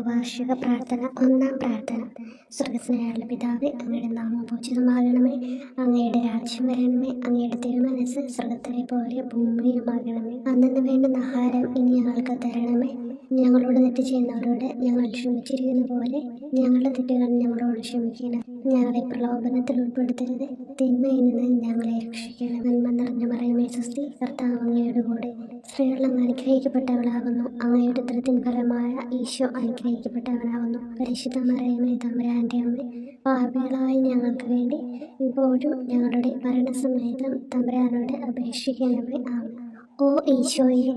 വാർഷിക പ്രാർത്ഥന. ഒന്നാം പ്രാർത്ഥന. സ്വർഗ്ഗസ്ഥനായുള്ള പിതാവേ, അങ്ങയുടെ നാമം പൂജിതമാകണമേ. അങ്ങയുടെ രാജ്യം വരണമേ. അങ്ങയുടെ തിരുമനസ്സ് സ്വർഗ്ഗത്തിലെ പോലെ ഭൂമിയിലുമാകണമേ. അന്നു വേണ്ടുന്ന ആഹാരം ഇനി ഞങ്ങൾക്ക് തരണമേ. ഞങ്ങളോട് തെറ്റ് ചെയ്യുന്നവരോട് ഞങ്ങൾ ക്ഷമിച്ചിരിക്കുന്ന പോലെ ഞങ്ങളുടെ തെറ്റുകൾ ഞങ്ങളോട് ക്ഷമിക്കണം. ഞങ്ങളെ പ്രലോഭനത്തിൽ ഉൾപ്പെടുത്തരുത്, തിന്മയിൽ നിന്ന് ഞങ്ങളെ രക്ഷിക്കണം. നന്മ നിറഞ്ഞ മറിയമേ സ്വസ്തി, കർത്താവ് അങ്ങയുടെ കൂടെ സ്ത്രീകൾ അങ്ങ് അനുഗ്രഹിക്കപ്പെട്ടവളാകുന്നു. അങ്ങയുടെ ഉദരത്തിൻ ഫലമായ ഈശോ അനുഗ്രഹിക്കപ്പെട്ടവനാകുന്നു. പരിശുദ്ധ മറിയമേ തമ്പുരാന്റെ അമ്മ, പാപികളായ ഞങ്ങൾക്ക് വേണ്ടി ഇപ്പോഴും ഞങ്ങളുടെ മരണസമയത്തും തമ്പുരാനോട് അപേക്ഷിക്കണമേ. ആമേൻ. ഓ ഈശോയെ,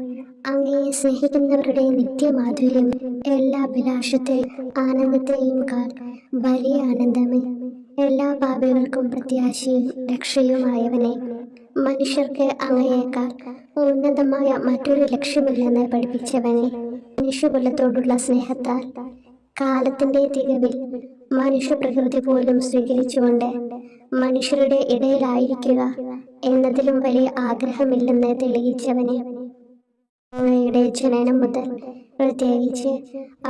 അങ്ങയെ സ്നേഹിക്കുന്നവരുടെ നിത്യമാധുര്യം എല്ലാ അഭിലാഷത്തെയും ആനന്ദത്തെയും കാൾ വലിയ ആനന്ദമേ. എല്ലാ പാപികൾക്കും പ്രത്യാശയും രക്ഷയുമായവനെ, മനുഷ്യർക്ക് അങ്ങയേക്കാൾ ഉന്നതമായ മറ്റൊരു ലക്ഷ്യമില്ലെന്ന് പഠിപ്പിച്ചവനെ, മനുഷ്യകുലത്തോടുള്ള സ്നേഹത്താൽ കാലത്തിന്റെ തികവിൽ മനുഷ്യപ്രകൃതി പോലും സ്വീകരിച്ചുകൊണ്ട് മനുഷ്യരുടെ ഇടയിലായിരിക്കുക എന്നതിലും വലിയ ആഗ്രഹമില്ലെന്ന് തെളിയിച്ചവനെ, അങ്ങയുടെ ജനനം മുതൽ പ്രത്യേകിച്ച്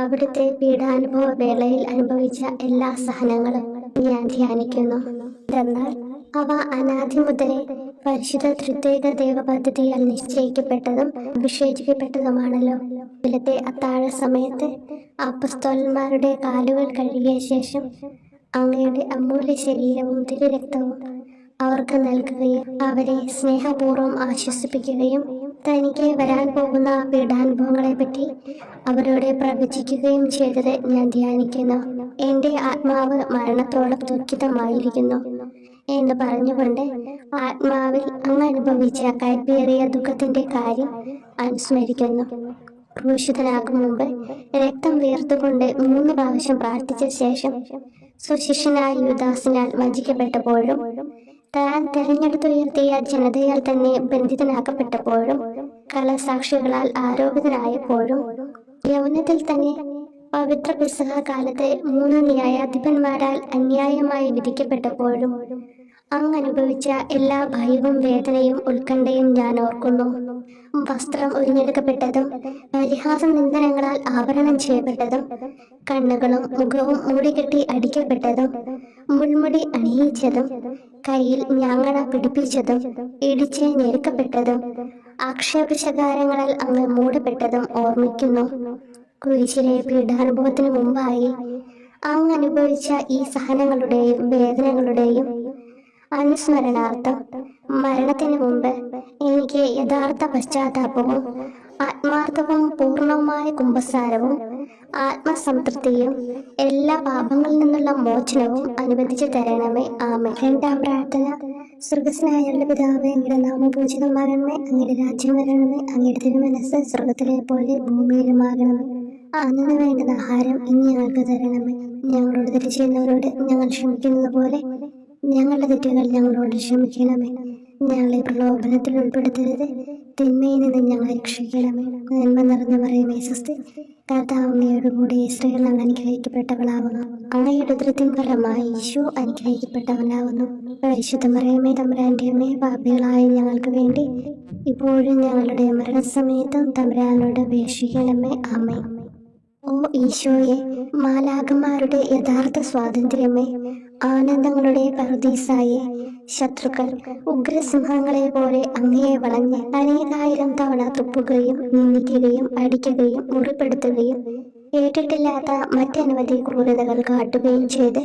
അവിടുത്തെ പീഡാനുഭവ വേളയിൽ അനുഭവിച്ച എല്ലാ സഹനങ്ങളും ഞാൻ ധ്യാനിക്കുന്നു. എന്നാൽ അവ അനാദി മുതലേ പരിശുദ്ധ ത്രിത്വൈക ദൈവ പദ്ധതിയാൽ നിശ്ചയിക്കപ്പെട്ടതും വിശേഷിക്കപ്പെട്ടതുമാണല്ലോ. ഇവിടുത്തെ അത്താഴ സമയത്ത് അപ്പസ്തോലന്മാരുടെ കാലുകൾ കഴുകിയ ശേഷം അങ്ങയുടെ അമൂല്യ ശരീരവും തിരുരക്തവും അവർക്ക് നൽകുകയും അവരെ സ്നേഹപൂർവ്വം ആശ്വസിപ്പിക്കുകയും തനിക്ക് വരാൻ പോകുന്ന പീഡാനുഭവങ്ങളെ പറ്റി അവരോട് പ്രവചിക്കുകയും ചെയ്തത് ഞാൻ ധ്യാനിക്കുന്നു. എൻ്റെ ആത്മാവ് മരണത്തോളം ദുഃഖിതമായിരിക്കുന്നു എന്ന് പറഞ്ഞുകൊണ്ട് ആത്മാവിൽ അങ്ങ് അനുഭവിച്ച കൈപ്പേറിയ ദുഃഖത്തിന്റെ കാര്യം അനുസ്മരിക്കുന്നു. ക്രൂശിതനാകും മുമ്പ് രക്തം വീർത്തുകൊണ്ട് 3 പ്രാവശ്യം പ്രാർത്ഥിച്ച ശേഷം സുശിഷ്യനായ യൂദാസിനാൽ വഞ്ചിക്കപ്പെട്ടപ്പോഴും താൻ തെരഞ്ഞെടുത്തുയർത്തിയ ജനതയാൽ തന്നെ ബന്ധിതനാക്കപ്പെട്ടപ്പോഴും കള്ളസാക്ഷികളാൽ ആരോപിതനായപ്പോഴും യൗവനത്തിൽ തന്നെ പവിത്ര പെസഹ കാലത്ത് 3 ന്യായാധിപന്മാരാൽ അന്യായമായി വിധിക്കപ്പെട്ടപ്പോഴും അങ്ങ് അനുഭവിച്ച എല്ലാ ഭയവും വേദനയും ഉത്കണ്ഠയും ഞാൻ ഓർക്കുന്നു. വസ്ത്രം ഉരിഞ്ഞെടുക്കപ്പെട്ടതും പരിഹാസ നിന്ദനങ്ങളാൽ ആവരണം ചെയ്യപ്പെട്ടതും കണ്ണുകളും മുഖവും മൂടികെട്ടി അടിക്കപ്പെട്ടതും മുൾമുടി അണിയിച്ചതും കയ്യിൽ ഞാങ്ങണ പിടിപ്പിച്ചതും ഇടിച്ച് ഞെരുക്കപ്പെട്ടതും ആക്ഷേപശകാരങ്ങളാൽ അങ്ങ് മൂടപ്പെട്ടതും ഓർമ്മിക്കുന്നു. കുരിശിലെ പീഡാനുഭവത്തിനു മുമ്പായി അങ്ങ് അനുഭവിച്ച ഈ സഹനങ്ങളുടെയും വേദനകളുടെയും അനുസ്മരണാർത്ഥം മരണത്തിന് മുമ്പ് എനിക്ക് യഥാർത്ഥ പശ്ചാത്താപവും ആത്മാർത്ഥവും പൂർണ്ണവുമായ കുമ്പസാരവും ആത്മസംതൃപ്തിയും എല്ലാ പാപങ്ങളിൽ നിന്നുള്ള മോചനവും അനുവദിച്ചു തരണമേ. ആമേൻ. രണ്ടാം പ്രാർത്ഥന. സ്വർഗ്ഗസ്ഥനായുള്ള പിതാവേ, അങ്ങയുടെ നാമം പൂജിതമാകണമേ. അങ്ങയുടെ രാജ്യം വരണമേ. അങ്ങയുടെ തിരുമനസ്സ് സ്വർഗ്ഗത്തിലെ പോലെ ഭൂമിയിലുമാകണമേ. അന്നു വേണ്ടുന്ന ആഹാരം ഇനി ഞങ്ങൾക്ക് തരണമേ. ഞങ്ങളോട് തെറ്റ് ചെയ്യുന്നവരോട് ഞങ്ങൾ ക്ഷമിക്കുന്നത് പോലെ ഞങ്ങളുടെ തെറ്റുകൾ ഞങ്ങളോട് ക്ഷമിക്കണമേ. ഞങ്ങളെ പ്രലോഭനത്തിൽ ഉൾപ്പെടുത്തരുത്, തിന്മയിൽ നിന്ന് ഞങ്ങളെ രക്ഷിക്കണമേ. നന്മ നിറഞ്ഞ മറിയമേ സ്വസ്തി, കർത്താവ് അങ്ങയുടെ കൂടെ സ്ത്രീകൾ അങ്ങ് അനുഗ്രഹിക്കപ്പെട്ടവളാകുന്നു. അങ്ങയുടെ ഉദരത്തിൻ ഫലമായി ഈശോ അനുഗ്രഹിക്കപ്പെട്ടവനാകുന്നു. പരിശുദ്ധ മറിയമേ തമ്പുരാന്റെ അമ്മേ, പാപികളായ ഞങ്ങൾക്ക് വേണ്ടി ഇപ്പോഴും ഞങ്ങളുടെ മരണസമയത്തും തമ്പുരാനോട് അപേക്ഷിക്കണമേ. ആമേൻ. ഓ ഈശോയെ, മാലാഖമാരുടെ യഥാർത്ഥ സ്വാതന്ത്ര്യമേ, ആനന്ദങ്ങളുടെ പറുദീസായെ, ശത്രുക്കൾ ഉഗ്രസിംഹങ്ങളെ പോലെ അങ്ങയെ വളഞ്ഞ് അനേകായിരം തവണ തുപ്പുകയും നിന്ദിക്കുകയും അടിക്കുകയും മുറിപ്പെടുത്തുകയും കേട്ടിട്ടില്ലാത്ത മറ്റനവധി ക്രൂരതകൾ കാട്ടുകയും ചെയ്ത്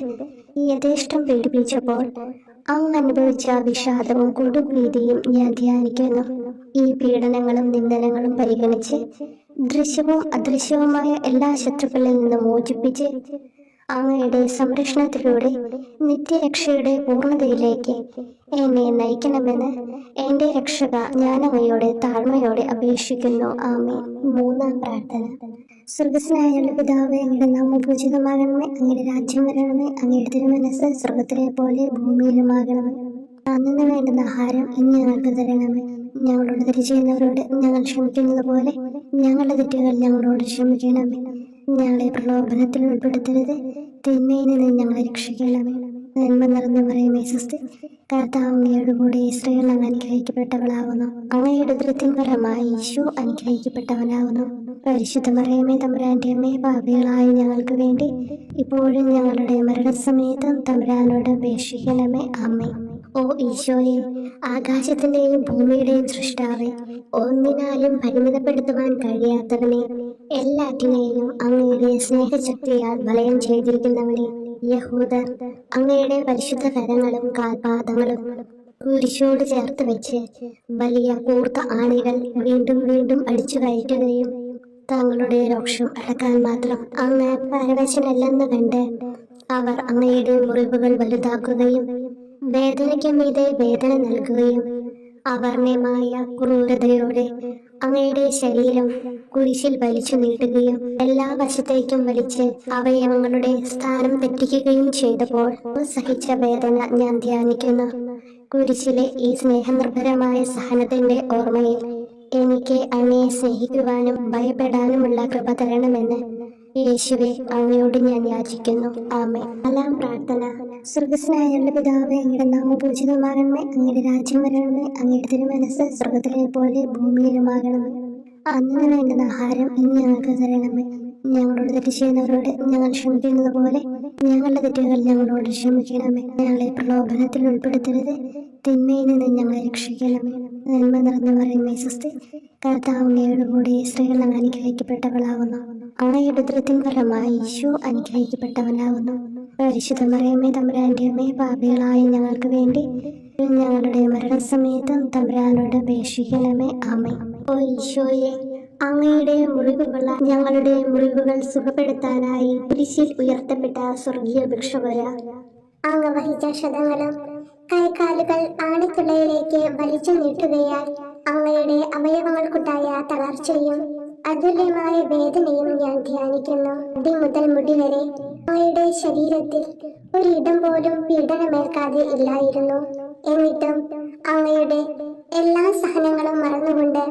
യഥേഷ്ടം പീഡിപ്പിച്ചപ്പോൾ അങ്ങ് അനുഭവിച്ച വിഷാദവും കൊടുഭീതിയും ഞാൻ ധ്യാനിക്കുന്നു. ഈ പീഡനങ്ങളും നിന്ദനങ്ങളും പരിഗണിച്ച് ദൃശ്യവും അദൃശ്യവുമായ എല്ലാ ശത്രുക്കളിൽ നിന്നും മോചിപ്പിച്ച് അങ്ങയുടെ സംരക്ഷണത്തിലൂടെ നിത്യരക്ഷയുടെ പൂർണ്ണതയിലേക്ക് എന്നെ നയിക്കണമെന്ന് എൻ്റെ രക്ഷക ഞാൻ അങ്ങയോട് താഴ്മയോടെ അപേക്ഷിക്കുന്നു. ആമേൻ. മൂന്നാം പ്രാർത്ഥന. സ്വർഗ്ഗസ്ഥനായുള്ള പിതാവേ, അങ്ങയുടെ നാമം പൂജിതമാകണമേ. അങ്ങയുടെ രാജ്യം വരണമേ. അങ്ങയുടെ തിരുമനസ്സ് സ്വർഗ്ഗത്തിലെ പോലെ ഭൂമിയിലുമാകണമേ. അന്നു വേണ്ടുന്ന ആഹാരം ഇനി ഞങ്ങൾക്ക് തരണമേ. ഞങ്ങളോട് തെറ്റ് ചെയ്യുന്നവരോട് ഞങ്ങൾ ക്ഷമിക്കുന്നത് പോലെ ഞങ്ങളുടെ തെറ്റുകൾ ഞങ്ങളോട് ക്ഷമിക്കണമേ. ഞങ്ങളെ പ്രലോഭനത്തിൽ ഉൾപ്പെടുത്തരുത്, തിന്മയിൽ നിന്ന് ഞങ്ങളെ രക്ഷിക്കണമേ. നന്മ നിറഞ്ഞ മറിയമേ സ്വസ്തി, കർത്താവ് അങ്ങയുടെ കൂടെ സ്ത്രീകൾ അങ്ങ് അനുഗ്രഹിക്കപ്പെട്ടവളാകുന്നു. അങ്ങയുടെ ഉദരത്തിൻ ഫലമായി ഈശോ അനുഗ്രഹിക്കപ്പെട്ടവനാകുന്നു. പരിശുദ്ധ മറിയമേ തമ്പുരാന്റെ അമ്മേ, പാപികളായ ഞങ്ങൾക്ക് വേണ്ടി ഇപ്പോഴും ഞങ്ങളുടെ മരണസമയത്തും തമ്പുരാനോട് അപേക്ഷിക്കണമേ. ആമേൻ. ഓ ഈശോയെ, ആകാശത്തിന്റെയും ഭൂമിയുടെയും സൃഷ്ടാവേ, ഒന്നിനാലും പരിമിതപ്പെടുത്തുവാൻ കഴിയാത്തവനെ, എല്ലാറ്റിനെയും അങ്ങയുടെ സ്നേഹശക്തിയാൽ വലയം ചെയ്തിരിക്കുന്നവനെ, യഹൂദർ അങ്ങയുടെ പരിശുദ്ധ കരങ്ങളും കാൽപാദങ്ങളും കുരിശോട് ചേർത്ത് വെച്ച് വലിയ കൂർത്ത ആണികൾ വീണ്ടും വീണ്ടും അടിച്ചു കയറ്റുകയും തങ്ങളുടെ രോക്ഷം അടക്കാൻ മാത്രം അങ്ങ് പരവശനല്ലെന്ന് കണ്ട് അവർ അങ്ങയുടെ മുറിവുകൾ വലുതാക്കുകയും വേദനയ്ക്ക് മീതെ വേദന നൽകുകയും അവർണ്ണമായ ക്രൂരതയോടെ അങ്ങയുടെ ശരീരം കുരിശിൽ വലിച്ചു നീട്ടുകയും എല്ലാ വശത്തേക്കും വലിച്ച് അവയവങ്ങളുടെ സ്ഥാനം തെറ്റിക്കുകയും ചെയ്തപ്പോൾ സഹിച്ച വേദന ഞാൻ ധ്യാനിക്കുന്നു. കുരിശിലെ ഈ സ്നേഹനിർഭരമായ സഹനത്തിന്റെ ഓർമ്മയിൽ എനിക്ക് അങ്ങയെ സ്നേഹിക്കുവാനും ഭയപ്പെടാനുമുള്ള കൃപ തരണമെന്ന് യേശുവെ അങ്ങയോട് ഞാൻ യാചിക്കുന്നു. ആമേൻ. നാലാം പ്രാർത്ഥന. സ്വർഗ്ഗസ്ഥനായ പിതാവേ, അങ്ങയുടെ നാമം പൂജിതമാകണമേ, അങ്ങയുടെ രാജ്യം വരണമേ, അങ്ങയുടെ തിരുമനസ്സ് സ്വർഗ്ഗത്തിലെ പോലെ ഭൂമിയിലുമാകണമേ. അന്നു വേണ്ടുന്ന ആഹാരം ഇന്ന് ഞങ്ങൾക്ക് തരണമേ. ഞങ്ങളോട് തെറ്റ് ചെയ്യുന്നവരോട് ഞങ്ങൾ ക്ഷമിക്കുന്നത് പോലെ ഞങ്ങളുടെ തെറ്റുകൾ ഞങ്ങളോട് ക്ഷമിക്കണമേ. ഞങ്ങളെ പ്രലോഭനത്തിൽ ഉൾപ്പെടുത്തരുത്, തിന്മയിൽ നിന്ന് ഞങ്ങളെ രക്ഷിക്കണമേ. നന്മ നിറഞ്ഞ മറിയമേ സ്വസ്തി, കർത്താവ് അങ്ങയുടെ കൂടെ സ്ത്രീകൾ അങ്ങ് അനുഗ്രഹിക്കപ്പെട്ടവളാകുന്നു. അങ്ങയുടെ ഉദരത്തിൻ ഫലമായി ഈശോ അനുഗ്രഹിക്കപ്പെട്ടവനാകുന്നു. പരിശുദ്ധ മറിയമേ തമ്പുരാന്റെ അമ്മേ, പാപികളായ ഞങ്ങൾക്ക് വേണ്ടി ഞങ്ങളുടെ മരണസമയത്തും തമ്പുരാനോട് അപേക്ഷിക്കണമേ. ആമേൻ. ഓ ഈശോയെ, അങ്ങയുടെ മുറിവുകൾ ഞങ്ങളുടെ മുറിവുകൾ സുഖപ്പെടുത്താനായി കുരിശിൽ ഉയർത്തപ്പെട്ട സ്വർഗീയ ഭിക്ഷുകര, അങ്ങ് വഹിച്ച ക്ഷതങ്ങളും കൈകാലുകൾ ആണിത്തുളയിലേക്ക് വലിച്ചു നീട്ടുകയാൽ അങ്ങയുടെ അവയവങ്ങൾക്കുണ്ടായ തളർച്ചയും അതുല്യമായ വേദനയും ഞാൻ ധ്യാനിക്കുന്നു. അടി മുതൽ മുടി വരെ അങ്ങയുടെ ശരീരത്തിൽ ഒരിടം പോലും പീഡനമേൽക്കാതെ ഇല്ലായിരുന്നു. എന്നിട്ടും അങ്ങയുടെ എല്ലാ സഹനങ്ങളും മറന്നുകൊണ്ട്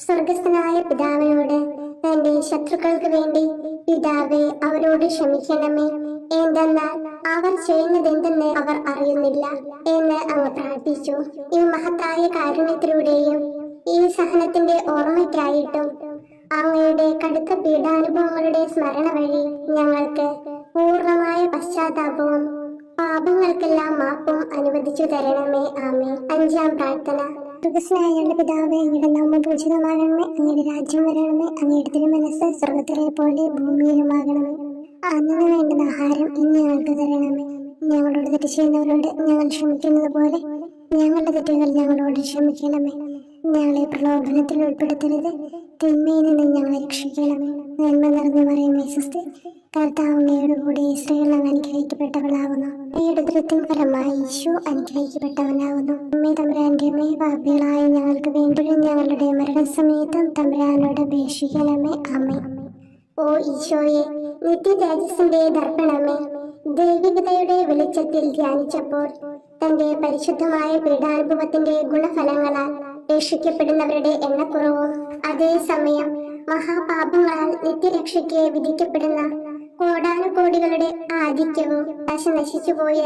സ്വർഗസ്ഥനായ പിതാവിനോട് തന്റെ ശത്രുക്കൾക്ക് വേണ്ടി പിതാവേ അവരോട് ക്ഷമിക്കണമേ, എന്തെന്നാൽ അവർ ചെയ്യുന്നതെന്തെന്ന് അവർ അറിയുന്നില്ല എന്ന് അങ്ങ് പ്രാർത്ഥിച്ചു. ഈ മഹത്തായ കാരുണ്യത്തിലൂടെയും ഈ സഹനത്തിന്റെ ഓർമ്മയ്ക്കായിട്ടും അങ്ങയുടെ കടുത്ത പീഡാനുഭവങ്ങളുടെ സ്മരണ വഴി ഞങ്ങൾക്ക് പൂർണ്ണമായ പശ്ചാത്താപവും പാപങ്ങൾക്കെല്ലാം മാപ്പും അനുവദിച്ചു തരണമേ. ആമേൻ. അഞ്ചാം പ്രാർത്ഥന. സ്വർഗ്ഗസ്ഥനായ പിതാവേ, അങ്ങയുടെ നാമം പൂജിതമാകണമേ, അങ്ങയുടെ രാജ്യം വരണമേ, അങ്ങയുടെ തിരുമനസ്സ് സ്വർഗ്ഗത്തിലെ പോലെ ഭൂമിയിലുമാകണമേ. അന്നു വേണ്ടുന്ന ആഹാരം ഇന്ന് ഞങ്ങൾക്ക് തരണമേ. ഞങ്ങളോട് തെറ്റ് ചെയ്യുന്നവരോട് ഞങ്ങൾ ക്ഷമിക്കുന്നത് പോലെ ഞങ്ങളുടെ തെറ്റുകൾ ഞങ്ങളോട് ക്ഷമിക്കണമേ. ഞങ്ങളെ പ്രലോഭനത്തിൽ ഉൾപ്പെടുത്തരുത്, തിന്മയിൽ നിന്ന് ഞങ്ങളെ രക്ഷിക്കണമേ. നന്മ നിറഞ്ഞ മറിയമേ സ്വസ്തി, കർത്താവ് അങ്ങയുടെ കൂടെ സ്ത്രീകൾ അങ്ങ് അനുഗ്രഹിക്കപ്പെട്ടവളാകുന്നു. അങ്ങയുടെ ഉദരത്തിൻ ഫലമായി ഈശോ അനുഗ്രഹിക്കപ്പെട്ടവനാകുന്നു. അമ്മേ തമ്പുരാന്റെ അമ്മേ, പാപികളായ ഞങ്ങൾക്ക് വേണ്ടി ഞങ്ങളുടെ മരണസമയത്തും തമ്പുരാനോട് അപേക്ഷിക്കണമേ. ആമേൻ. ഓ ഈശോയെ, നിത്യ തേജസ്സിന്റെ ദർപ്പണമേ, ദൈവികതയുടെ വെളിച്ചത്തിൽ ധ്യാനിച്ചപ്പോൾ തന്റെ പരിശുദ്ധമായ പീഡാനുഭവത്തിന്റെ ഗുണഫലങ്ങളാൽ രക്ഷിക്കപ്പെടുന്നവരുടെ എണ്ണക്കുറവും അതേസമയം മഹാപാപങ്ങളാൽ നിത്യരക്ഷയ്ക്ക് വിധിക്കപ്പെടുന്ന കോടാനുകോടികളുടെ ആധിക്യവും നശിച്ചുപോയ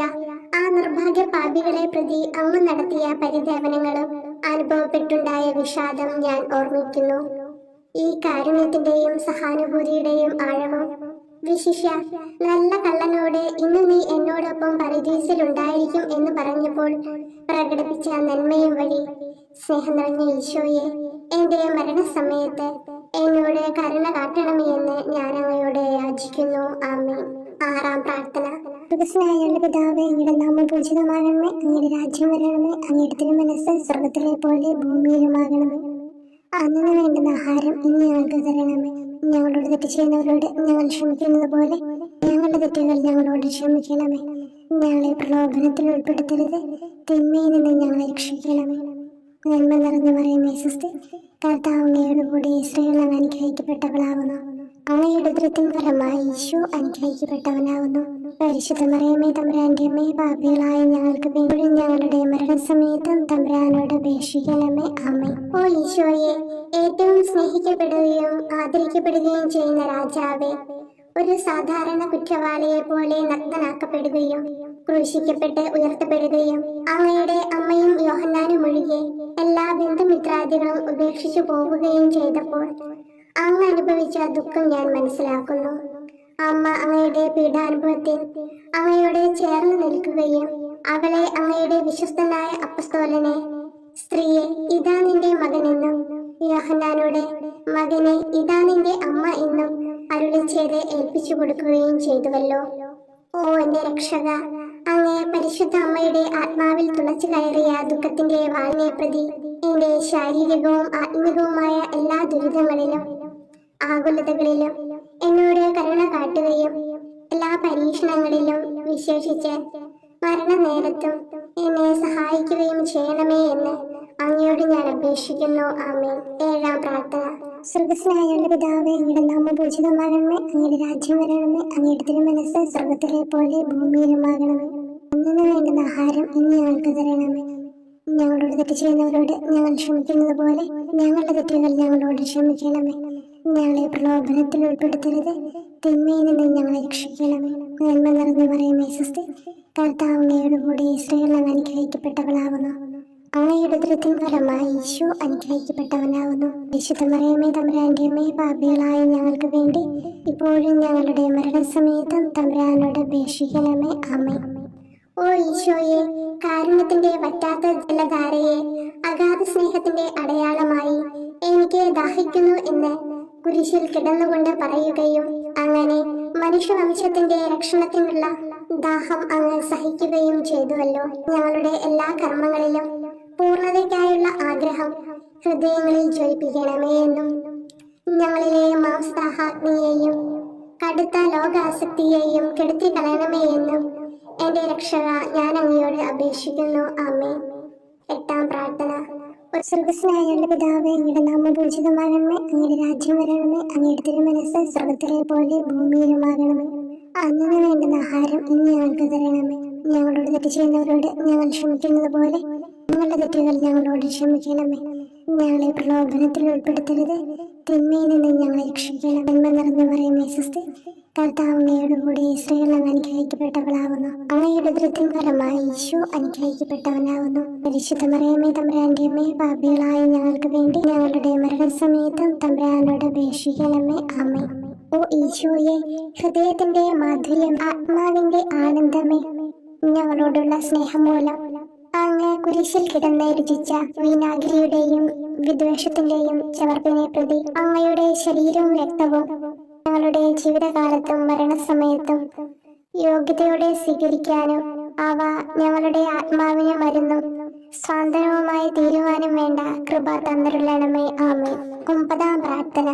ആ നിർഭാഗ്യ പാപികളെ പ്രതി അങ്ങ് നടത്തിയ പരിദേവനങ്ങളും അനുഭവപ്പെട്ടുണ്ടായ വിഷാദം ഞാൻ ഓർമ്മിക്കുന്നു. ഈ കാരുണ്യത്തിന്റെയും സഹാനുഭൂതിയുടെയും ആഴവും വിശിഷ്യ നല്ല കള്ളനോട് ഇന്ന് നീ എന്നോടൊപ്പം പരദീസിലുണ്ടായിരിക്കും എന്ന് പറഞ്ഞപ്പോൾ പ്രകടിപ്പിച്ച നന്മയും വഴി സ്നേഹം നിറഞ്ഞ ഈശോയെ, എന്റെ മരണസമയത്ത് എന്നോട് കരുണ കാട്ടണമേ എന്ന് ഞാൻ അങ്ങയോട് യാചിക്കുന്നു. ആമേൻ. ആറാം പ്രാർത്ഥന. സ്വർഗ്ഗസ്ഥനായ പിതാവേ, അങ്ങയുടെ നാമം പൂജിതമാകണമേ, അങ്ങയുടെ രാജ്യം വരണമേ, അങ്ങയുടെ തിരുമനസ്സ് സ്വർഗ്ഗത്തിലെ പോലെ ഭൂമിയിലുമാകണമേ. അന്നു വേണ്ടുന്ന ആഹാരം ഇന്ന് ഞങ്ങൾക്ക് തരണമേ. ഞങ്ങളോട് തെറ്റ് ചെയ്യുന്നവരോട് ഞങ്ങൾ ക്ഷമിക്കുന്നത് പോലെ ഞങ്ങളുടെ തെറ്റുകൾ ഞങ്ങളോട് ക്ഷമിക്കണമേ. ഞങ്ങളെ പ്രലോഭനത്തിൽ ഉൾപ്പെടുത്തരുത്, തിന്മയിൽ നിന്ന് ഞങ്ങളെ രക്ഷിക്കണമേ. നന്മ നിറഞ്ഞ മറിയമേ സ്വസ്തി, കർത്താവ് അങ്ങയുടെ കൂടെ സ്ത്രീകൾ അങ്ങ് അനുഗ്രഹിക്കപ്പെട്ടവളാകുന്നു. അങ്ങയുടെ ഉദരത്തിൻ ഫലമായി ഈശോ അനുഗ്രഹിക്കപ്പെട്ടവനാകുന്നു. പരിശുദ്ധ മറിയമേ തമ്പുരാന്റെ അമ്മേ, പാപികളായ ഞങ്ങൾക്ക് വേണ്ടി ഞങ്ങളുടെ മരണസമയത്തും തമ്പുരാനോട് അപേക്ഷിക്കണമേ. ആമേൻ. ഓ ഈശോയെ, ഏറ്റവും സ്നേഹിക്കപ്പെടുകയും ആദരിക്കപ്പെടുകയും ചെയ്യുന്ന രാജാവേ, ഒരു സാധാരണ കുറ്റവാളിയെ പോലെ നഗ്നനാക്കപ്പെടുകയും ക്രൂശിക്കപ്പെട്ട് ഉയർത്തപ്പെടുകയും അങ്ങയുടെ അമ്മയും യോഹന്നാനും ഒഴികെ എല്ലാ ബന്ധുമിത്രാദികളും ഉപേക്ഷിച്ചു പോവുകയും ചെയ്തപ്പോൾ അങ്ങ് അനുഭവിച്ച ദുഃഖം ഞാൻ മനസ്സിലാക്കുന്നു. അമ്മ അങ്ങയുടെ പീഡാനുഭവത്തിൽ അങ്ങയോട് ചേർന്ന് നിൽക്കുകയും അവളെ അങ്ങയുടെ വിശ്വസ്തനായ അപ്പസ്തോലനെ, സ്ത്രീയെ ഇതാ നിന്റെ മകനെന്നും യോഹന്നാനോട് മകനെ ഇതാ നിന്റെ അമ്മ എന്നും അരുളി ചെയ്ത് ഏൽപ്പിച്ചു കൊടുക്കുകയും ചെയ്തുവല്ലോ. ഓ എന്റെ രക്ഷക, അങ്ങേ പരിശുദ്ധ അമ്മയുടെ ആത്മാവിൽ തുളച്ചു കയറിയ ദുഃഖത്തിന്റെ വാളിനെ പ്രതി എന്റെ ശാരീരികവും ആത്മികവുമായ എല്ലാ ദുരിതങ്ങളിലും ആകുലതകളിലും എന്നോട് കരുണ കാട്ടുകയും എല്ലാ പരീക്ഷണങ്ങളിലും വിശേഷിച്ച് മരണനേരത്തും എന്നെ സഹായിക്കുകയും ചെയ്യണമേ എന്ന് അങ്ങയോട് ഞാൻ അപേക്ഷിക്കുന്നു. ആമേൻ. 7-ാം പ്രാർത്ഥന. സ്വർഗസ്നായുള്ള പിതാവേ, അങ്ങയുടെ നാമം പൂജിതമാകണമേ, അങ്ങയുടെ രാജ്യം വരണമേ, അങ്ങയുടെ തിരുമനസ്സ് സ്വർഗത്തിലെ പോലെ ഭൂമിയിലുമാകണമേ. അന്നു വേണ്ടുന്ന ആഹാരം ഇന്ന് ഞങ്ങൾക്ക് തരണമേ. ഞങ്ങളോട് തെറ്റ് ചെയ്യുന്നവരോട് ഞങ്ങൾ ക്ഷമിക്കുന്നത് പോലെ ഞങ്ങളുടെ തെറ്റുകൾ ഞങ്ങളോട് ക്ഷമിക്കണമേ. ഞങ്ങളെ പ്രലോഭനത്തിൽ ഉൾപ്പെടുത്തരുത്, തിന്മയിൽ നിന്ന് ഞങ്ങളെ രക്ഷിക്കണമേ. നന്മ നിറഞ്ഞു പറയുമേ സ്വസ്തി, കർത്താവ് അങ്ങയുടെ കൂടെ സ്ത്രീകൾ അങ്ങ് അനുഗ്രഹിക്കപ്പെട്ടവളാവുന്നു. അങ്ങയുടെ ഉദരത്തിൻ ഫലമായി ഈശോ അനുഗ്രഹിക്കപ്പെട്ടവനാവുന്നു. വിശുദ്ധ മറിയമേ തമ്പുരാന്റെ അമ്മേ, പാപികളായ ഞങ്ങൾക്ക് വേണ്ടി ഇപ്പോഴും ഞങ്ങളുടെ മരണസമയത്തും തമ്പുരാനോട് അപേക്ഷിക്കണമേ. ആമേൻ. ഓ ഈശോയെ, കാരുണ്യത്തിന്റെ വറ്റാത്ത ജലധാരയെ, അഗാധ സ്നേഹത്തിന്റെ അടയാളമായി എനിക്ക് ദാഹിക്കുന്നു എന്ന് കുരിശിൽ കിടന്നുകൊണ്ട് പറയുകയും അങ്ങനെ മനുഷ്യവംശത്തിന്റെ രക്ഷണത്തിനുള്ള ദാഹം അങ്ങ് സഹിക്കുകയും ചെയ്തുവല്ലോ. ഞങ്ങളുടെ എല്ലാ കർമ്മങ്ങളിലും പൂർണ്ണതയ്ക്കായുള്ള ആഗ്രഹം ഹൃദയങ്ങളിൽ ജ്വലിപ്പിക്കണമേ എന്നും ഞങ്ങളിലെ മാംസദാഹാഗ്നിയെയും കടുത്ത ലോകാസക്തിയെയും കെടുത്തി കളയണമേ എന്നും എന്റെ രക്ഷക ഞാൻ അങ്ങയോട് അപേക്ഷിക്കുന്നു. ആമേൻ. 8-ാം പ്രാർത്ഥന. സ്വർഗസ്നായുള്ള പിതാവേ, അങ്ങയുടെ നാമം പൂജിതമാകണമേ, അങ്ങയുടെ രാജ്യം വരണമേ, അങ്ങയുടെ തിരുമനസ്സ് സ്വർഗത്തിലെ പോലെ ഭൂമിയിലുമാകണമേ. അന്നു വേണ്ടുന്ന ആഹാരം ഇന്ന് ഞങ്ങൾക്ക് തരണമേ. ഞങ്ങളോട് തെറ്റ് ചെയ്യുന്നവരോട് ഞങ്ങൾ ക്ഷമിക്കുന്നത് പോലെ ഞങ്ങളുടെ തെറ്റുകൾ ഞങ്ങളോട് ക്ഷമിക്കണമേ. ഞങ്ങളെ പ്രലോഭനത്തിൽ ഉൾപ്പെടുത്തരുത്, തിന്മയിൽ നിന്ന് ഞങ്ങളെ രക്ഷിക്കണം. നന്മ നിറഞ്ഞു പറയുമേ സ്വസ്തി, കർത്താവ് അങ്ങയുടെ കൂടെ സ്ത്രീകൾ അങ്ങ് അനുഗ്രഹിക്കപ്പെട്ടവളാവുന്നു. അങ്ങയുടെ ഉദരത്തിൻ ഫലമായി ഈശോ അനുഗ്രഹിക്കപ്പെട്ടവനാവുന്നു. പരിശുദ്ധ മറിയമേ തമ്പുരാന്റെ അമ്മേ, പാപികളായ ഞങ്ങൾക്ക് വേണ്ടി ഞങ്ങളുടെ മരണസമയത്തും തമ്പുരാനോട് അപേക്ഷിക്കണമേ. ആമേൻ. ഓ ഈശോയെ, ഹൃദയത്തിന്റെ മാധുര്യം, ആത്മാവിന്റെ ആനന്ദമേ, ഞങ്ങളോടുള്ള സ്നേഹം മൂലം അങ്ങ് കുരിശിൽ കിടന്ന് രുചിച്ച വിനാഗിരിയുടെയും വിദ്വേഷത്തിന്റെയും ചവർപ്പിനെ പ്രതി അങ്ങയുടെ ശരീരവും രക്തവും ഞങ്ങളുടെ ജീവിതകാലത്തും മരണസമയത്തും യോഗ്യതയോടെ സ്വീകരിക്കാനും അവ ഞങ്ങളുടെ ആത്മാവിന് മരുന്നും സ്വാതന്ത്ര്യവുമായി തീരുവാനും വേണ്ട കൃപ തന്നിരുളണമേ. ആമേൻ. 9-ാം പ്രാർത്ഥന.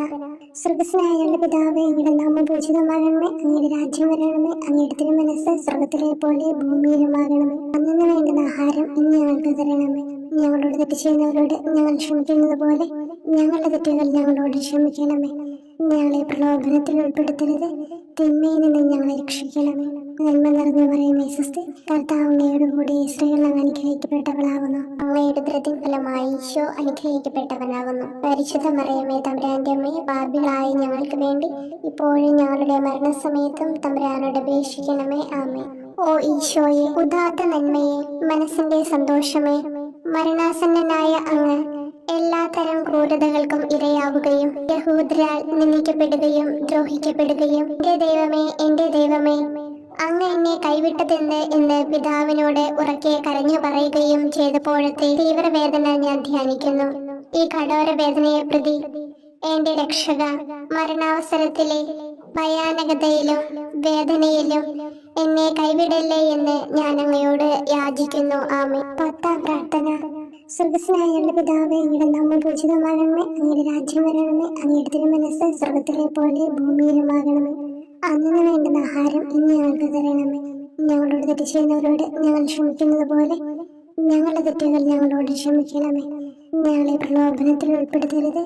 സ്വർഗസ്നായുള്ള പിതാവേ, അങ്ങയുടെ നാമം പൂജിതമാകണമേ, അങ്ങയുടെ രാജ്യം വരണമേ, അങ്ങയുടെ തിരുമനസ്സ് സ്വർഗത്തിലെ പോലെ ഭൂമിയിലുമാകണമേ. അന്നു വേണ്ടുന്ന ആഹാരം ഇന്ന് ഞങ്ങൾക്ക് തരണമേ. ഞങ്ങളോട് തെറ്റ് ചെയ്യുന്നവരോട് ഞങ്ങൾ ക്ഷമിക്കുന്നത് പോലെ ഞങ്ങളുടെ തെറ്റുകൾ ഞങ്ങളോട് ക്ഷമിക്കണമേ. ഞങ്ങളെ പ്രലോഭനത്തിൽ ഉൾപ്പെടുത്തരുത്, തിന്മയിൽ നിന്ന് ഞങ്ങളെ രക്ഷിക്കണമേ. നന്മ നിറഞ്ഞു പറയുമേ സ്വസ്തി, കർത്താവ് അങ്ങയുടെ കൂടെ സ്ത്രീകൾ അങ്ങ് അനുഗ്രഹിക്കപ്പെട്ടവളാവുന്നു. അങ്ങയുടെ ഉദരത്തിൻ ഫലമായി ഈശോ അനുഗ്രഹിക്കപ്പെട്ടവനാവുന്നു. പരിശുദ്ധ മറിയമേ തമ്പുരാന്റെ അമ്മേ, പാപികളായ ഞങ്ങൾക്ക് വേണ്ടി ഇപ്പോഴും ഞങ്ങളുടെ മരണസമയത്തും തമ്പുരാനോട് അപേക്ഷിക്കണമേ. ആമേൻ. ഓ ഈശോയെ, ഉദാത്ത നന്മയെ, മനസ്സിന്റെ സന്തോഷമേ, മരണാസന്നനായ അങ്ങ് എല്ലാത്തരം ക്രൂരതകൾക്കും ഇരയാവുകയും യഹൂദരാൽ നിന്ദിക്കപ്പെടുകയും ദ്രോഹിക്കപ്പെടുകയും എന്റെ ദൈവമേ അങ്ങ് എന്നെ കൈവിട്ടതെന്ത് എന്ന് പിതാവിനോട് ഉറക്കെ കരഞ്ഞു പറയുകയും ചെയ്തപ്പോഴത്തെ തീവ്രവേദന ഞാൻ ധ്യാനിക്കുന്നു. ഈ കഠോര വേദനയെ പ്രതി എന്റെ രക്ഷക, മരണാവസരത്തിലെ ഭയാനകതയിലും വേദനയിലും എന്നെ കൈവിടല്ലേ എന്ന് ഞാൻ അങ്ങയോട് യാചിക്കുന്നു. ആമേൻ. 10-ാം പ്രാർത്ഥന. സ്വർഗസ്നായുള്ള പിതാവേ, അങ്ങയുടെ നാമം പൂജിതമാകണമേ, അങ്ങയുടെ രാജ്യം വരണമേ, അങ്ങയുടെ തിരുമനസ്സ് സ്വർഗത്തിലെ പോലെ ഭൂമിയിലുമാകണമേ. അന്നു വേണ്ടുന്ന ആഹാരം ഇന്ന് ഞങ്ങൾക്ക് തരണമേ. ഞങ്ങളോട് തെറ്റ് ചെയ്യുന്നവരോട് ഞങ്ങൾ ക്ഷമിക്കുന്നത് പോലെ ഞങ്ങളുടെ തെറ്റുകൾ ഞങ്ങളോട് ക്ഷമിക്കണമേ. ഞങ്ങളെ പ്രലോഭനത്തിൽ ഉൾപ്പെടുത്തരുത്,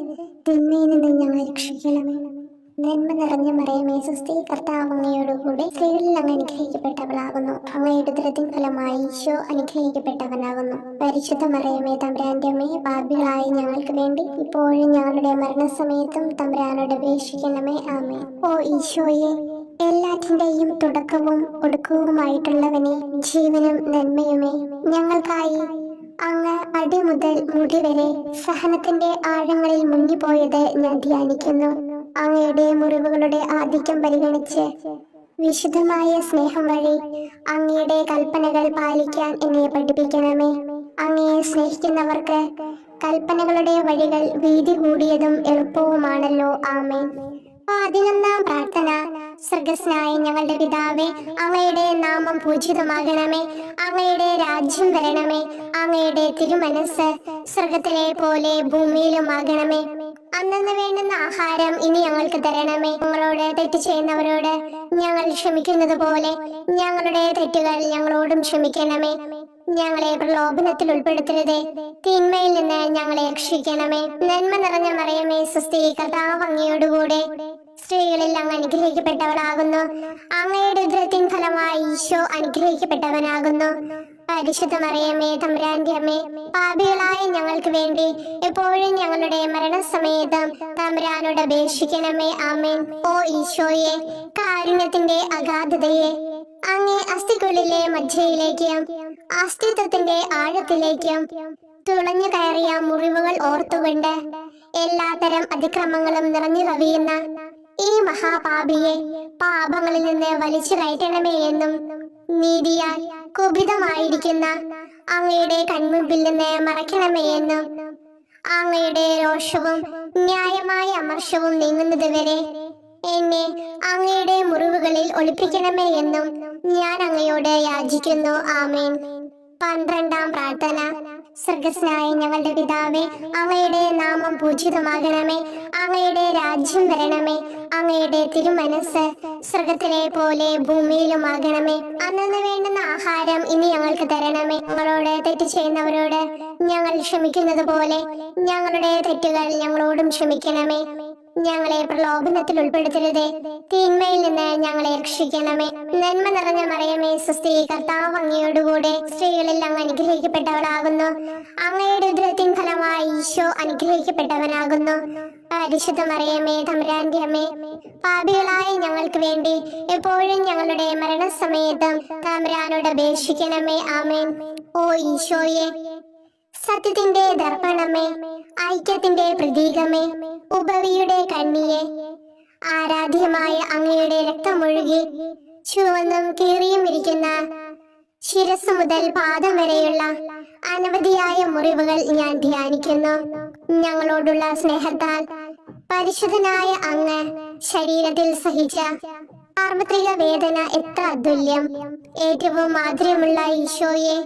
തിന്മയിൽ നിന്ന് ഞങ്ങളെ രക്ഷിക്കണമേ. നന്മ നിറഞ്ഞ മറിയമേ സ്വസ്തി, കർത്താവ് അങ്ങയോടുകൂടെ സ്ത്രീകളിൽ അങ്ങ് അനുഗ്രഹിക്കപ്പെട്ടവളാകുന്നു. അങ്ങയുടെ ഉദരത്തിൻ ഫലമായി ഈശോ അനുഗ്രഹിക്കപ്പെട്ടവനാകുന്നു. പരിശുദ്ധ മറിയമേ തമ്പുരാന്റെ അമ്മേ, പാപികളായ ഞങ്ങൾക്ക് വേണ്ടി ഇപ്പോഴും ഞങ്ങളുടെ മരണസമയത്തും തമ്പുരാനോട് അപേക്ഷിക്കണമേ. ആമേൻ. ഓ ഈശോയെ, എല്ലാറ്റിന്റെയും തുടക്കവും ഒടുക്കവുമായിട്ടുള്ളവനെ, ജീവനും നന്മയുമേ, ഞങ്ങൾക്കായി അങ്ങ് അടിമുതൽ മുടി വരെ സഹനത്തിന്റെ ആഴങ്ങളിൽ മുങ്ങിപ്പോയത് ഞാൻ ധ്യാനിക്കുന്നു. അങ്ങയുടെ മുറിവുകളുടെ ആധിക്യം പരിഗണിച്ച് വിശുദ്ധമായ സ്നേഹം വഴി അങ്ങയുടെ കൽപ്പനകൾ പാലിക്കാൻ എന്നെ പഠിപ്പിക്കണമേ. അങ്ങയെ സ്നേഹിക്കുന്നവർക്ക് കൽപ്പനകളുടെ വഴികൾ വീതി കൂടിയതും എളുപ്പവുമാണല്ലോ. ആമേൻ. 11-ാം പ്രാർത്ഥന. സ്വർഗ്ഗസ്ഥനായ ഞങ്ങളുടെ പിതാവേ, അങ്ങയുടെ നാമം പൂജിതമാകണമേ. അങ്ങയുടെ രാജ്യം വരണമേ. അങ്ങയുടെ തിരുമനസ് സ്വർഗത്തിലെ പോലെ ഭൂമിയിലുമാകണമേ. അന്നന്ന് വേണ്ടുന്ന ആഹാരം ഇനി ഞങ്ങൾക്ക് തരണമേ. ഞങ്ങളോട് തെറ്റ് ചെയ്യുന്നവരോട് ഞങ്ങൾ ക്ഷമിക്കുന്നത് പോലെ ഞങ്ങളുടെ തെറ്റുകൾ ഞങ്ങളോടും ക്ഷമിക്കണമേ. ഞങ്ങളെ പ്രലോഭനത്തിൽ ഉൾപ്പെടുത്തരുതേ, തിന്മയിൽ നിന്ന് ഞങ്ങളെ രക്ഷിക്കണമേ. നന്മ നിറഞ്ഞ മറിയമേ, സ്വസ്തി, കർത്താവ് അങ്ങയോടുകൂടെ സ്ത്രീകളിൽ അങ്ങ് അനുഗ്രഹിക്കപ്പെട്ടവളാകുന്നു. അങ്ങയുടെ ഉദരത്തിൻ ഫലമായി ഈശോ അനുഗ്രഹിക്കപ്പെട്ടവനാകുന്നു. പരിശുദ്ധ മറിയമേ, തമ്പുരാന്റെ അമ്മേ, പാപികളായ ഞങ്ങൾക്ക് വേണ്ടി എപ്പോഴും ഞങ്ങളുടെ മരണസമയത്തും തമ്പുരാനോട് അപേക്ഷിക്കണമേ. ആമേൻ. ഓ ഈശോയെ, കാരുണ്യത്തിന്റെ അഗാധതയെ, അങ്ങേ അസ്ഥിക്കുള്ളിലെ മജ്ജയിലേക്കും അസ്തിത്വത്തിന്റെ ആഴത്തിലേക്കും തുളഞ്ഞു കയറിയ മുറിവുകൾ ഓർത്തുകൊണ്ട് എല്ലാത്തരം അതിക്രമങ്ങളും നിറഞ്ഞു കവിയുന്ന ഈ മഹാപാപിയെ പാപങ്ങളിൽ നിന്ന് വലിച്ചു കയറ്റണമേ എന്നും, നീതിയാൽ കുപിതമായിരിക്കുന്ന അങ്ങയുടെ കൺമുമ്പിൽ നിന്ന് മറയ്ക്കണമേ എന്നും, അങ്ങയുടെ രോഷവും ന്യായമായ അമർഷവും നീങ്ങുന്നത് വരെ എന്നെ അങ്ങയുടെ മുറിവുകളിൽ ഒളിപ്പിക്കണമേ എന്നും ഞാൻ അങ്ങയോട് യാചിക്കുന്നു. ആമേൻ. 12-ാം പ്രാർത്ഥന. സ്വർഗ്ഗസ്ഥനായ ഞങ്ങളുടെ പിതാവേ, അങ്ങയുടെ നാമം പൂജിതമാകണമേ. അങ്ങയുടെ രാജ്യം വരണമേ. അങ്ങയുടെ തിരുമനസ് സ്വർഗത്തിലെ പോലെ ഭൂമിയിലുമാകണമേ. അന്നന്ന് വേണ്ടുന്ന ആഹാരം ഇനി ഞങ്ങൾക്ക് തരണമേ. ഞങ്ങളോട് തെറ്റ് ചെയ്യുന്നവരോട് ഞങ്ങൾ ക്ഷമിക്കുന്നത് പോലെ ഞങ്ങളുടെ തെറ്റുകൾ ഞങ്ങളോടും ക്ഷമിക്കണമേ. ഞങ്ങളെ പ്രലോഭനത്തിൽ ഉൾപ്പെടുത്തരുതേ, തിന്മയിൽ നിന്ന് ഞങ്ങളെ രക്ഷിക്കണമേ. നന്മ നിറഞ്ഞ മറിയമേ, സ്വസ്തി, കർത്താവ് അങ്ങയോടുകൂടെ സ്ത്രീകളിൽ അങ്ങ് അനുഗ്രഹിക്കപ്പെട്ടവളാകുന്നു. അങ്ങയുടെ ഉദരത്തിൻ ഫലമായി ഈശോ അനുഗ്രഹിക്കപ്പെട്ടവനാകുന്നു. പരിശുദ്ധ മറിയമേ, തമ്പുരാന്റെ അമ്മേ, പാപികളായ ഞങ്ങൾക്ക് വേണ്ടി എപ്പോഴും ഞങ്ങളുടെ മരണസമയത്തും തമ്പുരാനോട് അപേക്ഷിക്കണമേ. ആമേൻ. ഓ ഈശോയെ, സത്യത്തിന്റെ ദർപ്പണമേ, ഐക്യത്തിന്റെ പ്രതീകമേ, ഉപവിയുടെ കണ്ണിയെ, ആരാധ്യമായ അങ്ങയുടെ രക്തമൊഴുകി ചുവന്നും കീറിയും ഇരിക്കുന്ന ശിരസ് മുതൽ പാദം വരെയുള്ള അനവധിയായ മുറിവുകൾ ഞാൻ ധ്യാനിക്കുന്നു. ഞങ്ങളോടുള്ള സ്നേഹത്താൽ പരിശുദ്ധനായ അങ്ങ് ശരീരത്തിൽ സഹിച്ച സാർവത്രിക വേദന എത്ര അതുല്യം. ഏറ്റവും മാധുര്യമുള്ള ഈശോയെ,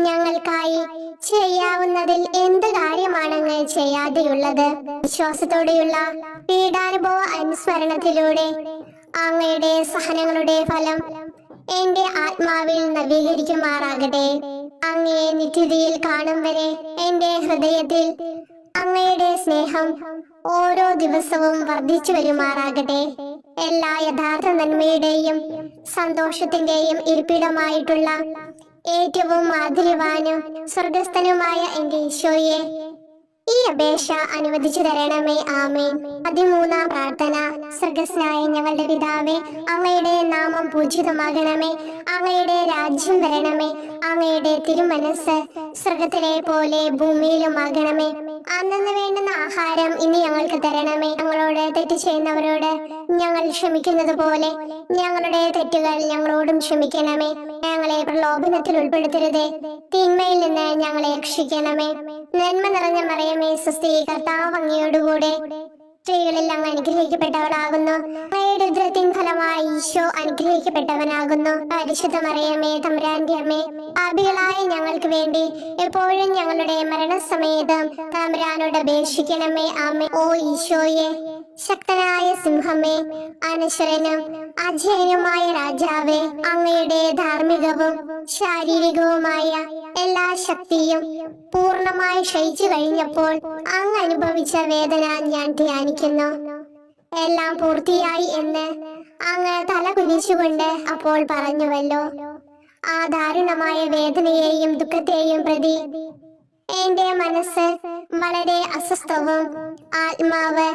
ഞങ്ങൾക്കായി ചെയ്യാവുന്നതിൽ എന്ത് കാര്യമാണങ്ങ് ചെയ്യാതെയുള്ളത്? വിശ്വാസത്തോടെയുള്ള പീഡാനുഭവ അനുസ്മരണത്തിലൂടെ അങ്ങയുടെ സഹനങ്ങളുടെ ഫലം എന്റെ ആത്മാവിൽ നവീകരിക്കുമാറാകട്ടെ. അങ്ങയെ നിത്യതയിൽ കാണും വരെ എന്റെ ഹൃദയത്തിൽ അങ്ങയുടെ സ്നേഹം ഓരോ ദിവസവും വർദ്ധിച്ചു വരുമാറാകട്ടെ. എല്ലാ യഥാർത്ഥ നന്മയുടെയും സന്തോഷത്തിന്റെയും ഇരിപ്പിടമായിട്ടുള്ള ഏറ്റവും മാധുര്യവാനും സ്വർഗസ്ഥനുമായ എന്റെ ഈശോയെ, ഈ അപേക്ഷ അനുവദിച്ചു തരണമേ. ആമേൻ. 13-ാം പ്രാർത്ഥന. സ്വർഗ്ഗസ്ഥനായ ഞങ്ങളുടെ പിതാവേ, അങ്ങയുടെ നാമം പൂജിതമാകണമേ. അങ്ങയുടെ രാജ്യം വരണമേ. അങ്ങയുടെ തിരുമനസ് സ്വർഗത്തിലെ പോലെ ഭൂമിയിലുമാകണമേ. അന്നന്ന് വേണ്ടുന്ന ആഹാരം ഇനി ഞങ്ങൾക്ക് തരണമേ. ഞങ്ങളോട് തെറ്റ് ചെയ്യുന്നവരോട് ഞങ്ങൾ ക്ഷമിക്കുന്നത് പോലെ ഞങ്ങളുടെ തെറ്റുകൾ ഞങ്ങളോടും ക്ഷമിക്കണമേ. ഞങ്ങളെ പ്രലോഭനത്തിൽ ഉൾപ്പെടുത്തരുതേ, തിന്മയിൽ നിന്ന് ഞങ്ങളെ രക്ഷിക്കണമേ. നന്മ നിറഞ്ഞ മറിയമേ, സ്വസ്തി, കർത്താവ് അങ്ങയോടുകൂടെ സ്ത്രീകളിൽ അങ്ങ് അനുഗ്രഹിക്കപ്പെട്ടവളാകുന്നു. അങ്ങയുടെ ഉദരത്തിൻ ഫലമായി ഈശോ അനുഗ്രഹിക്കപ്പെട്ടവനാകുന്നു. പരിശുദ്ധ മറിയമേ, തമ്പുരാന്റെ അമ്മേ, പാപികളായ ഞങ്ങൾക്ക് വേണ്ടി എപ്പോഴും ഞങ്ങളുടെ മരണസമയത്തും തമ്പുരാനോട് അപേക്ഷിക്കണമേ. ആമേൻ. ഓ ഈശോയെ, ശക്തനായ സിംഹമേ, അനശ്വരനും അജയനുമായ രാജാവേ, അങ്ങയുടെ ധാർമ്മികവും ശാരീരികവുമായ എല്ലാ ശക്തിയും പൂർണ്ണമായി ക്ഷയിച്ചു കഴിഞ്ഞപ്പോൾ അങ്ങ് അനുഭവിച്ച വേദന ഞാൻ ധ്യാനിക്കുന്നു. എല്ലാം പൂർത്തിയായി എന്ന് അങ്ങ് തല കുനിച്ചുകൊണ്ട് അപ്പോൾ പറഞ്ഞുവല്ലോ. ആ ദാരുണമായ വേദനയെയും ദുഃഖത്തെയും പ്രതി എന്റെ മനസ്സ് വളരെ അസ്വസ്ഥവും ആത്മാവ്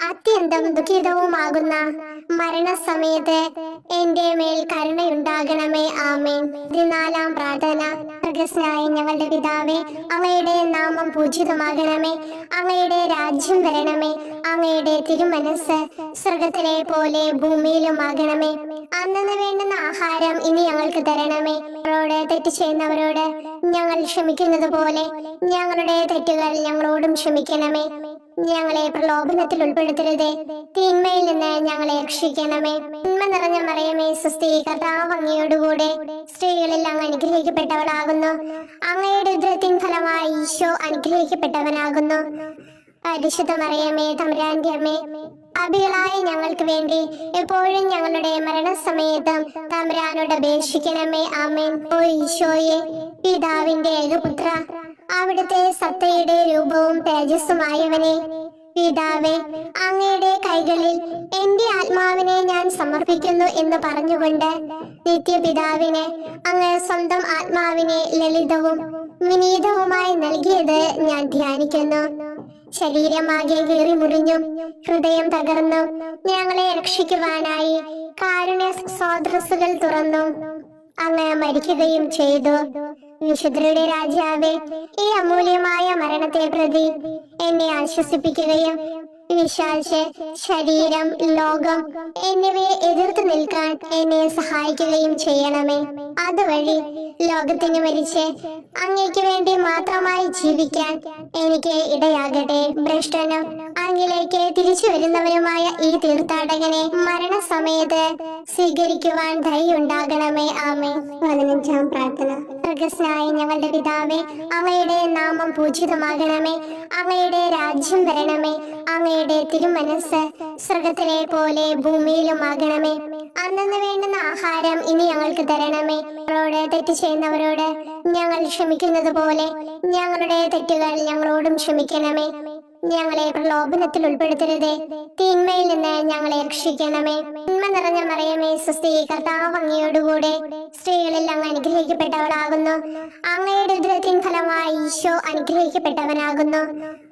അത്യന്തം ദുഃഖിതവുമാകുന്ന മരണസമയത്ത് എന്റെ മേൽ കരുണയുണ്ടാകണമേ. ആമേൻ. 14-ാം പ്രാർത്ഥന. സ്വർഗ്ഗസ്ഥനായ ഞങ്ങളുടെ പിതാവേ, അങ്ങയുടെ നാമം പൂജിതമാകണമേ. അങ്ങയുടെ രാജ്യം വരണമേ. അങ്ങയുടെ തിരുമനസ് സ്വർഗത്തിലെ പോലെ ഭൂമിയിലുമാകണമേ. അന്നന്ന് വേണ്ടുന്ന ആഹാരം ഇനി ഞങ്ങൾക്ക് തരണമേ. ഞങ്ങളോട് തെറ്റ് ചെയ്യുന്നവരോട് ഞങ്ങൾ ക്ഷമിക്കുന്നത് പോലെ ഞങ്ങളുടെ തെറ്റുകൾ ഞങ്ങളോടും ക്ഷമിക്കണമേ. ഞങ്ങളെ പ്രലോഭനത്തിൽ ഉൾപ്പെടുത്തരുതേ, തിന്മയിൽ നിന്ന് ഞങ്ങളെ രക്ഷിക്കണമേ. നന്മ നിറഞ്ഞ മറിയമേ, സ്വസ്തി, കർത്താവ് അങ്ങയോടുകൂടെ സ്ത്രീകളിൽ അങ്ങ് അനുഗ്രഹിക്കപ്പെട്ടവളാകുന്നു. അങ്ങയുടെ ഉദരത്തിൻ ഫലമായി ഈശോ അനുഗ്രഹിക്കപ്പെട്ടവനാകുന്നു. പരിശുദ്ധ മറിയമേ, തമ്പുരാന്റെ അമ്മേ, പാപികളായ ഞങ്ങൾക്ക് വേണ്ടി എപ്പോഴും ഞങ്ങളുടെ മരണസമയത്തും തമ്പുരാനോട് അപേക്ഷിക്കണമേ. ആമേൻ. ഓ ഈശോയെ, പിതാവിന്റെ ഏകപുത്ര, അവിടുത്തെ സത്തയുടെ രൂപവും തേജസ്സുമായവനെ, പിതാവേ, അങ്ങയുടെ കൈകളിൽ എന്റെ ആത്മാവിനെ ഞാൻ സമർപ്പിക്കുന്നു എന്ന് പറഞ്ഞുകൊണ്ട് നിത്യപിതാവിന് അങ്ങ് സ്വന്തം ആത്മാവിനെ ലളിതവും വിനീതവുമായി നൽകിയത് ഞാൻ ധ്യാനിക്കുന്നു. ശരീരമാകെ കീറി മുറിഞ്ഞും ഹൃദയം തകർന്നും ഞങ്ങളെ രക്ഷിക്കുവാനായി കാരുണ്യ സ്രോതസ്സുകൾ തുറന്നും അങ്ങ് മരിക്കുകയും ചെയ്തു. വിശുദ്ധരുടെ രാജാവേ, ഈ അമൂല്യമായ മരണത്തെ പ്രതി എന്നെ ആശ്വസിപ്പിക്കുകയും വിശ്വാസ ശരീരം, ലോകം എന്നിവയെ എതിർത്ത് നിൽക്കാൻ എന്നെ സഹായിക്കുകയും ചെയ്യണമേ. അതുവഴി ലോകത്തിന് മരിച്ച് അങ്ങയ്ക്ക് വേണ്ടി മാത്രമായി ജീവിക്കാൻ എനിക്ക് ഇടയാകട്ടെ. ഭ്രഷ്ടനും അങ്ങിലേക്ക് തിരിച്ചു വരുന്നവരുമായ ഈ തീർത്ഥാടകനെ മരണസമയത്ത് സ്വീകരിക്കുവാൻ ദയുണ്ടാകണമേ. ആമേൻ. 15-ാം പ്രാർത്ഥന. സ്വർഗ്ഗസ്ഥനായ ഞങ്ങളുടെ പിതാവേ, അങ്ങയുടെ നാമം പൂജിതമാകണമേ. അങ്ങയുടെ രാജ്യം വരണമേ. അങ്ങയുടെ തിരുമനസ് സ്വർഗത്തിലെ പോലെ ഭൂമിയിലുമാകണമേ. അന്നന്ന് വേണ്ടുന്ന ആഹാരം ഇനി ഞങ്ങൾക്ക് തരണമേ. ഞങ്ങളോട് തെറ്റ് ചെയ്യുന്നവരോട് ഞങ്ങൾ ക്ഷമിക്കുന്നത് പോലെ ഞങ്ങളുടെ തെറ്റുകൾ ഞങ്ങളോടും ക്ഷമിക്കണമേ. ഞങ്ങളെ പ്രലോഭനത്തിൽ ഉൾപ്പെടുത്തരുതേ, തിന്മയിൽ നിന്ന് ഞങ്ങളെ രക്ഷിക്കണമേ. നന്മ നിറഞ്ഞ മറിയമേ, സ്വസ്തി, കർത്താവ് അങ്ങയോടുകൂടെ സ്ത്രീകളിൽ അങ്ങ് അനുഗ്രഹിക്കപ്പെട്ടവളാകുന്നു. അങ്ങയുടെ ഉദരത്തിൻ ഫലമായി ഈശോ അനുഗ്രഹിക്കപ്പെട്ടവനാകുന്നു.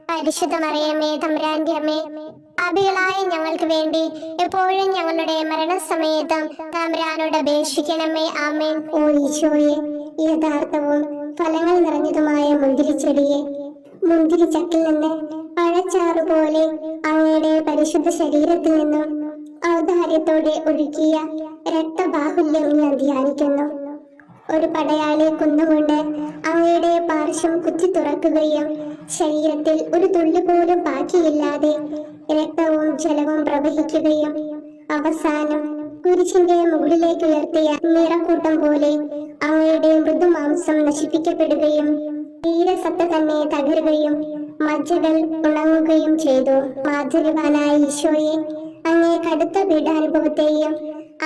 പരിശുദ്ധ മറിയമേ, തമ്പുരാന്റെ അമ്മേ, പാപികളായ ഞങ്ങൾക്ക് വേണ്ടി എപ്പോഴും ഞങ്ങളുടെ മരണസമയത്തും തമ്പുരാനോട് അപേക്ഷിക്കണമേ. ആമേൻ. ഓ ഈശോയെ, യഥാർത്ഥവും ഫലങ്ങൾ നിറഞ്ഞതുമായ മുന്തിരിച്ചെടിയെ, മുന്തിരിച്ചക്കിൽ നിന്ന് പഴച്ചാറ് പോലെ അങ്ങയുടെ പരിശുദ്ധ ശരീരത്തിൽ നിന്നും ഔദാര്യത്തോടെ ഒഴുകിയ രക്തബാഹുല്യം ഞാൻ ധ്യാനിക്കുന്നു. ഒരു പടയാളി കുന്നുകൊണ്ട് അങ്ങയുടെ പാർശ്വം കുത്തി തുറക്കുകയും ശരീരത്തിൽ ഒരു തുള്ളി പോലും ബാക്കിയില്ലാതെ രക്തവും ജലവും പ്രവഹിക്കുകയും അവസാനം കുരിശിന്റെ മുകളിലേക്ക് ഉയർത്തിയ നിറക്കൂട്ടം പോലെ അങ്ങയുടെ മൃദുമാംസം നശിപ്പിക്കപ്പെടുകയും തീരസത്ത തന്നെ തകരുകയും മജ്ജകൾ ഉണങ്ങുകയും ചെയ്തു. മാധുര്യവാനായ ഈശോയെ, അങ്ങേ കടുത്ത പീഡാനുഭവത്തെയും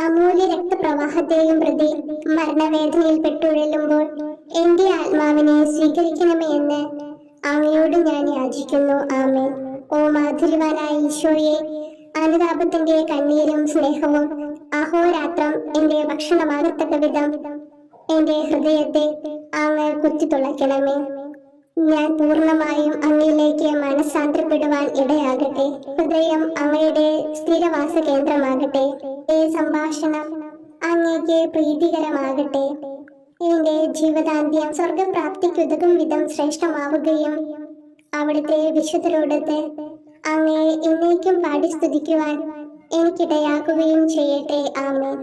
അമൂല്യ രക്തപ്രവാഹത്തെയും പ്രതി മരണവേദനയിൽ പെട്ടുഴലുമ്പോൾ എന്റെ ആത്മാവിനെ സ്വീകരിക്കണമേ എന്ന് അങ്ങയോട് ഞാൻ യാചിക്കുന്നു. ആമേൻ. ഓ മാധുര്യവാനായ ഈശോയെ, അനുതാപത്തിന്റെ കണ്ണീരും സ്നേഹവും അഹോരാത്രം എന്റെ ഭക്ഷണമാകത്തക്ക വിധം എന്റെ ഹൃദയത്തെ അങ്ങ് കുത്തിത്തുളയ്ക്കണമേ. ഞാൻ പൂർണ്ണമായും അങ്ങയിലേക്ക് മനസ്സാന്തരപ്പെടുവാൻ ഇടയാകട്ടെ. ഹൃദയം അങ്ങയുടെ സ്ഥിരവാസ കേന്ദ്രമാകട്ടെ. ഈ സംഭാഷണം അങ്ങേക്ക് പ്രീതികരമാകട്ടെ. എന്റെ ജീവിതാന്ത്യം സ്വർഗപ്രാപ്തിക്കുതകും വിധം ശ്രേഷ്ഠമാവുകയും അവിടുത്തെ വിശുദ്ധരോടത്ത് അങ്ങയെ എന്നേക്കും പാടി സ്തുതിക്കുവാൻ എനിക്കിടയാക്കുകയും ചെയ്യട്ടെ. ആമേൻ.